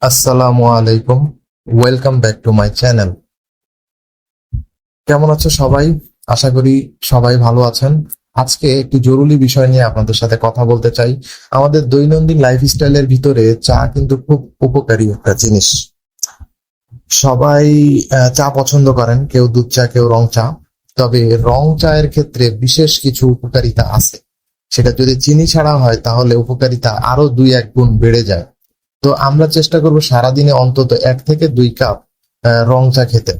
আসসালামু আলাইকুম। Welcome back to my channel. কেমন আছো সবাই? আশা করি সবাই ভালো আছেন। আজকে একটি জরুরি বিষয় নিয়ে আপনাদের সাথে কথা বলতে চাই। আমাদের দৈনন্দিন লাইফস্টাইলের ভিতরে চা কিন্তু খুব উপকারী একটা জিনিস। সবাই চা পছন্দ করেন, কেউ দুধ চা, কেউ রং চা। তবে রং চায়ের ক্ষেত্রে বিশেষ কিছু উপকারিতা আছে। সেটা যদি চিনি ছাড়া হয় তাহলে উপকারিতা আরো 2-1 গুণ বেড়ে যায়। তো আমরা চেষ্টা করব সারাদিনে অন্তত 1 থেকে 2 কাপ রং চা খেতে।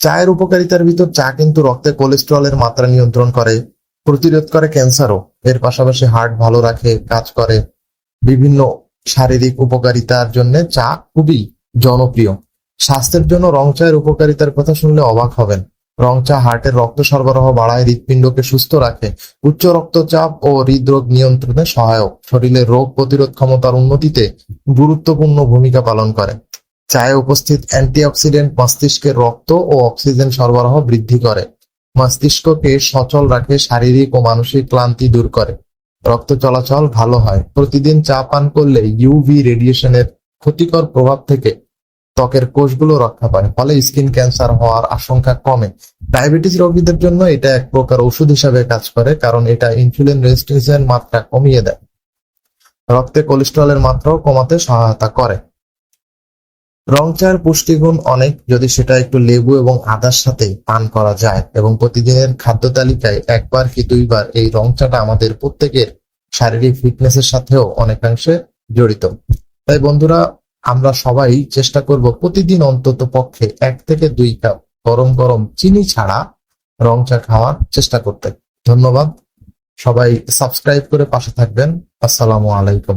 চায়ের উপকারিতার ভিতর চা কিন্তু রক্তে কোলেস্টেরলের মাত্রা নিয়ন্ত্রণ করে, প্রতিরোধ করে ক্যান্সারও। এর পাশাপাশি হার্ট ভালো রাখে, কাজ করে। বিভিন্ন শারীরিক উপকারিতার জন্য চা খুবই জনপ্রিয়। স্বাস্থ্যের জন্য রং চায়ের উপকারিতার কথা শুনলে অবাক হবেন। রং চা হার্টের রক্ত সরবরাহ বাড়ায়, হৃৎপিণ্ডকে সুস্থ রাখে, উচ্চ রক্তচাপ ও হৃদরোগ নিয়ন্ত্রণে সহায়ক, শরীরের রোগ প্রতিরোধ ক্ষমতার উন্নতিতে গুরুত্বপূর্ণ ভূমিকা পালন করে। চায়ে উপস্থিত অ্যান্টিঅক্সিডেন্ট মস্তিষ্কের রক্ত ও অক্সিজেন সরবরাহ বৃদ্ধি করে, মস্তিষ্ককে সচল রাখে, শারীরিক ও মানসিক ক্লান্তি দূর করে, রক্ত চলাচল ভালো হয়। প্রতিদিন চা পান করলে ইউভি রেডিয়েশনের ক্ষতিকর প্রভাব থেকে ত্বকের কোষগুলো রক্ষা পায়, ফলে স্কিন ক্যান্সার হওয়ার আশঙ্কা কমে। ডায়াবেটিস রোগীদের জন্য এটা এক প্রকার ওষুধ হিসাবে কাজ করে, কারণ এটা ইনসুলিন রেজিস্ট্যান্সের মাত্রা কমিয়ে দেয়, রক্তে কোলেস্টেরলের মাত্রাও কমাতে সহায়তা করে। রং চায়ের পুষ্টিগুণ অনেক যদি সেটা একটু লেবু এবং আদার সাথে পান করা যায়, এবং প্রতিদিনের খাদ্য তালিকায় 1 কি 2 বার এই রং চাটা আমাদের প্রত্যেকের শারীরিক ফিটনেসের সাথেও অনেকাংশে জড়িত। তাই বন্ধুরা, আমরা সবাই চেষ্টা করব প্রতিদিন অন্তত পক্ষে 1 থেকে 2 কাপ গরম গরম চিনি ছাড়া রং চা খাওয়ার চেষ্টা করতে। ধন্যবাদ। সবাই সাবস্ক্রাইব করে পাশে থাকবেন। আসসালামু আলাইকুম।